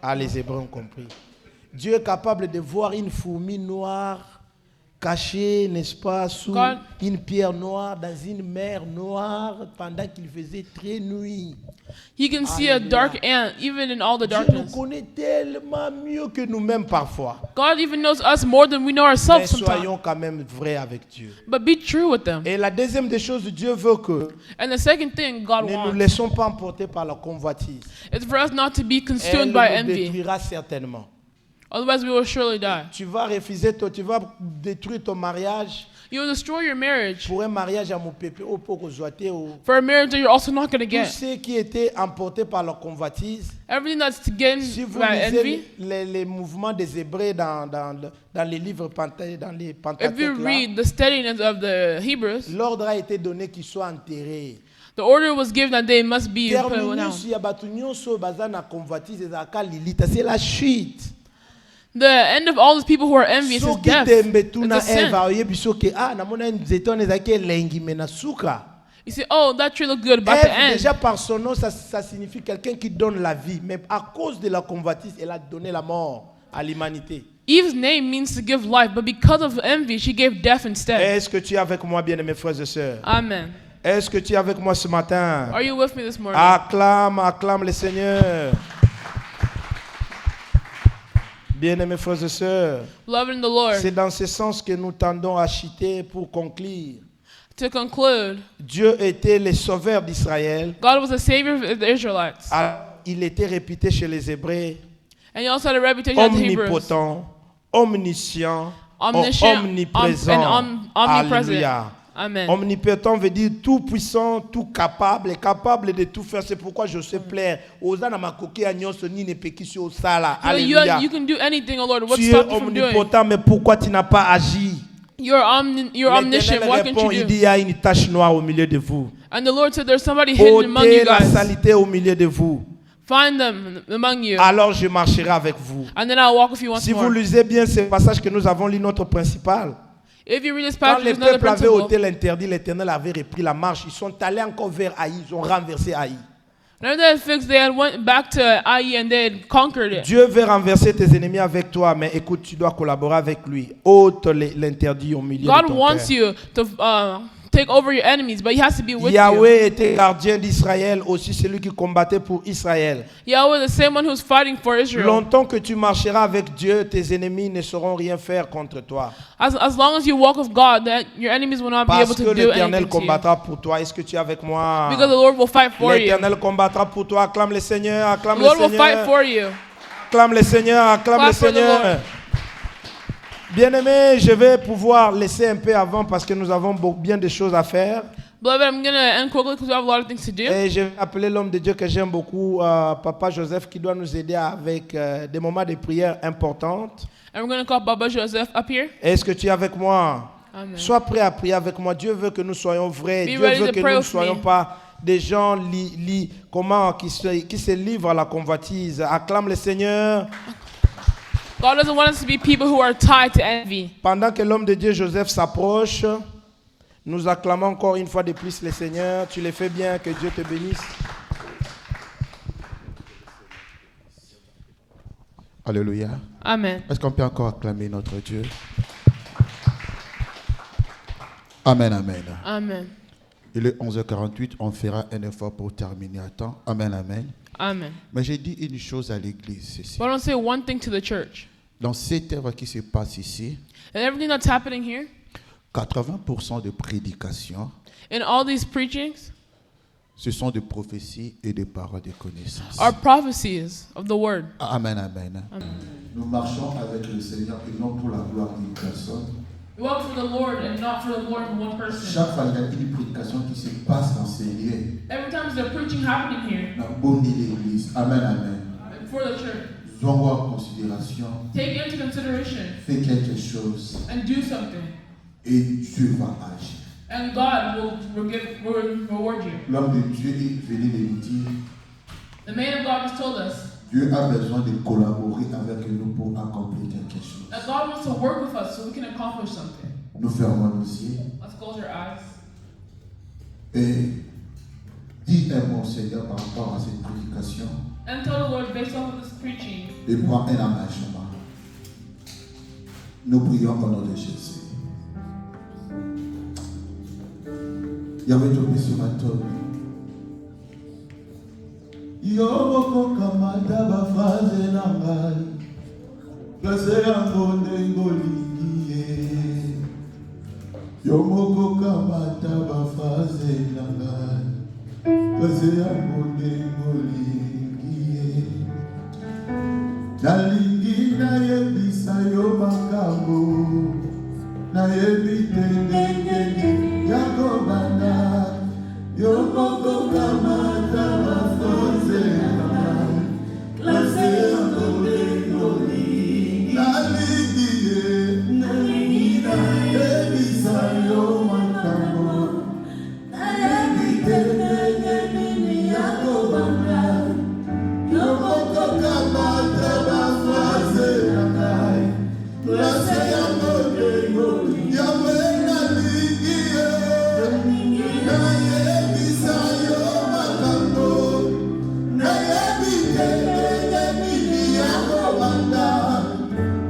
Ah, les Hébreux ont compris. Dieu est capable de voir une fourmi noire cachée, n'est-ce pas, sous God. une pierre noire, dans une mer noire, pendant qu'il faisait très nuit. He can see a dark ant even in all the Dieu nous darkness. connaît tellement mieux que nous-mêmes parfois. God even knows us more than we know Mais ourselves sometimes. soyons quand même vrais avec Dieu. But be true with them. Et la deuxième des choses, Dieu veut que And the second thing God ne nous wants laissons pas emporter par la convoitise. is for us not to be Elle consumed nous by envy. détruira certainement. Otherwise, we will surely die. Tu vas refuser, tu vas détruire ton mariage You will destroy your marriage pour un mariage à mon pépé au poko zoité ou for a marriage that you're also not going to tous get. ceux qui étaient emportés par la convoitise. Everything that's gained Si vous by envy. lisez les mouvements des Hébreux dans les livres dans les If you Pentateuques, là, read the steadiness of the Hebrews, l'ordre a été donné qu'ils soient enterrés. the order was given that they must be put down. Terminus ya bato nyonso baza na convoitise ezalaka lilita, c'est la chute. The end of all those people who are envious is Soki death. tembe It's tuna a sin. Eva oyebi soki namona nzete wana ezalaki elengi me na suka. You say, oh, that tree looked good, but at the Ève, end, déjà par son nom, ça signifie quelqu'un qui donne la vie. Mais à cause de la convoitise, elle a donné la mort à l'humanité. Eve's name means to give life, but because of envy, she gave death instead. Est-ce que tu es avec moi, bien-aimés frères et sœurs? Amen. Est-ce que tu es avec moi ce matin? Are you with me this morning? Acclame, acclame le Seigneur. Bien-aimés frères et sœurs, Beloved in the Lord, c'est dans ce sens que nous tendons à chuter pour conclure. to conclude, Dieu était le sauveur d'Israël. God was the savior of the Israelites. Il était réputé chez les Hébreux And he also had a reputation of the Hebrews. omnipotent, omniscient, Omniscient, omniprésent. and omnipresent. Alléluia. Amen. Omnipotent veut dire tout puissant, tout capable, capable de tout faire. C'est pourquoi je sais plaire. Osana makoki anyonso ni ne pekisi osala. So Alléluia. you can do anything, oh Lord. What Tu es stopped you from doing? omnipotent, mais pourquoi tu n'as pas agi? You're omniscient. L'Éternel What can répond, il you dit, do? il y a une tache noire au milieu de vous. And the Lord said, there's somebody hidden among you Ôtez la guys. saleté au milieu de vous. Find them among you. Alors je marcherai avec vous. And then I'll walk with you once Si vous more. lisez bien ce passage que nous avons lu, notre principal. If you read this Quand passage, les there's another peuples avaient principle. ôté l'interdit, l'Éternel avait repris la marche. Ils sont allés encore vers Haï, ils ont renversé Haï. After they had fixed, they had went back to Ai and they had conquered it. Dieu veut renverser tes ennemis avec toi, mais écoute, tu dois collaborer avec lui. Ôte l'interdit au milieu God de ton wants cœur. you to take over your enemies, but He has to be with you. Yahweh était gardien d'Israël, aussi celui qui combattait pour Israël. Yahweh, the same one who's fighting for Israel. Longtemps que tu marcheras avec Dieu, tes ennemis ne sauront rien faire contre toi. As long as you walk with God, that your enemies will not be Parce able que to do l'Éternel anything to you. combattra pour toi. Est-ce que tu es avec moi? Because the Lord will fight for you. L'Éternel combattra pour toi. Acclame le Seigneur, The acclame le Lord will fight Seigneur. for you. Acclame le Seigneur, acclame Clap le for the Seigneur. Lord. Bien-aimé, je vais pouvoir laisser un peu avant parce que nous avons bien de choses à faire. Beloved, I'm going to end quickly because we have a lot of things to do. Et je vais appeler l'homme de Dieu que j'aime beaucoup, Papa Joseph, qui doit nous aider avec des moments de prière importantes. And we're going to call Baba Joseph up here. Est-ce que tu es avec moi? Amen. Sois prêt à prier avec moi. Dieu veut que nous soyons vrais. Be Dieu ready veut to que pray nous ne with soyons me. pas des gens qui se livrent à la convoitise. Acclame le Seigneur. God doesn't want us to be people who are tied to envy. Pendant que l'homme de Dieu Joseph s'approche, nous acclamons encore une fois de plus le Seigneur. Tu le fais bien, que Dieu te bénisse. Alléluia. Amen. Est-ce qu'on peut encore acclamer notre Dieu? Amen, amen. Amen. Il est 11h48, on fera un effort pour terminer à temps. Amen, amen. Amen. Mais j'ai dit une chose à l'église ici. But I want to say one thing to the church. Dans cette œuvre qui se passe ici, And everything that's happening here, 80% de prédications, in all these preachings, ce sont des prophéties et des paroles de connaissance. are prophecies of the word. Amen, amen. Amen. Nous marchons avec le Seigneur et non pour la gloire d'une personne. We walk for the Lord and not for the glory of one person. Chaque fois il y a une prédication qui se passe dans ces lieux. Every time there's a preaching happening here, Dans bonne l'église. Amen, amen. for the church, Sois en considération. take into consideration Fais quelque chose and do something. et Dieu va agir. And God will reward you. L'homme de Dieu est venu de nous dire, The man of God has told us Dieu a besoin de collaborer avec nous pour accomplir quelque chose. that God wants to work with us so we can accomplish something. Nous fermons nos yeux Let's close our eyes. et dis un mot au Seigneur par rapport à cette prédication And tell the Lord, based off of this preaching, et prends un engagement. Nous prions au nom de Jésus. Yahweh tombé sur ma tombe. Yomoko kamata ba phrase na ngai. Place yango ndengo lingie. Yomoko kamata ba phrase na ngai. Place yango ndengo lingie. Nalingi na yebisa yo makambo. Na yebite ndenge yako bana. Yomoko kamata ba phrase na ngai. Place yango ndengo lingie. Nalingi na yebisa yo makambo. Na yebite ndenge yako bana. Yomoko kamata ba phrase na ngai. Place yango ndengo lingie. Yahweh nalingi na yebisa yo makambo. Na yebite ndenge yako bana.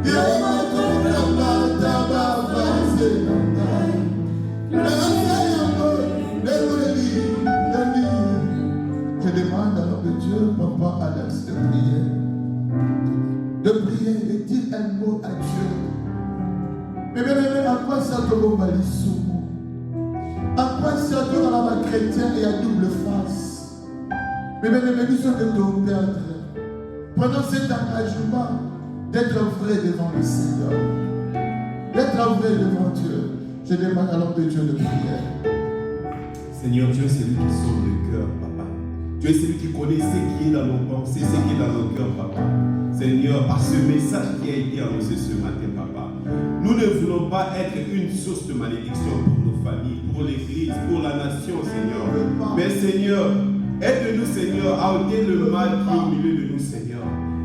Yomoko kamata ba phrase na ngai. Place yango ndengo lingie. Je demande à l'homme de Dieu, papa, à l'axe de prier, et dire un mot à Dieu. Mais bien aimé, à quoi ça te mobilise? À quoi ça te rend la chrétien et à double face? Mais bien aimé, nous sommes de ton perdre. Prenons cet engagement d'être vrai devant le Seigneur, d'être vrai devant Dieu. Je demande à l'homme de Dieu de prier. Seigneur Dieu, c'est lui qui sauve le cœur, papa. Dieu, c'est lui qui connaît ce qui est dans nos pensées, ce qui est dans nos cœurs, papa. Seigneur, par ce message qui a été annoncé ce matin, papa, nous ne voulons pas être une source de malédiction pour nos familles, pour l'Église, pour la nation, Seigneur. Mais Seigneur, aide-nous, Seigneur, à ôter le mal qui est au milieu de nous, Seigneur.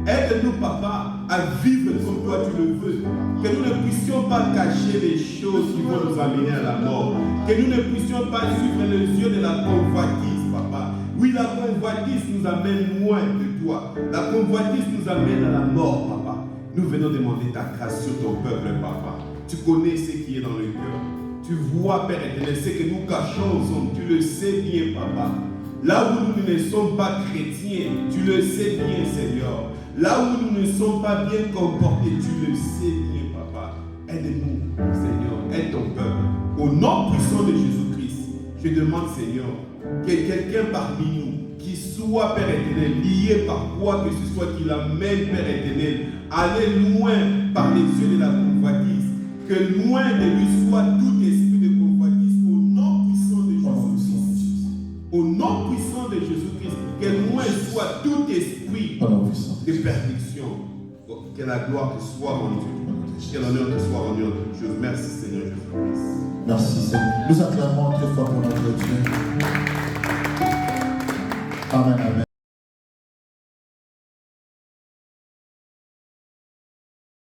Aide-nous, papa, à vivre comme toi tu le veux. Que nous ne puissions pas cacher les choses qui vont nous amener à la mort. Que nous ne puissions pas suivre les yeux de la convoitise, papa. Oui, la convoitise nous amène loin de toi. La convoitise nous amène à la mort, papa. Nous venons demander ta grâce sur ton peuple, papa. Tu connais ce qui est dans le cœur. Tu vois, Père éternel, ce que nous cachons aux hommes. Tu le sais bien, papa. Là où nous ne sommes pas chrétiens, tu le sais bien, Seigneur. Là où nous ne sommes pas bien comportés, tu le sais bien, papa. Aide-nous, Seigneur. Aide ton peuple. Au nom puissant de Jésus-Christ, je demande, Seigneur, que quelqu'un parmi nous qui soit, Père éternel, lié par quoi que ce soit, qui l'amène, Père éternel, aller loin par les yeux de la convoitise, que loin de lui soit tout esprit de convoitise, au nom puissant de Jésus-Christ. Au nom puissant de Jésus-Christ, que loin soit tout esprit de perdition. Que la gloire te soit rendue, que l'honneur te soit rendu en toutes choses. Merci Seigneur Jésus-Christ. Merci Seigneur. Nous acclamons très fort pour notre Dieu. Amen, amen.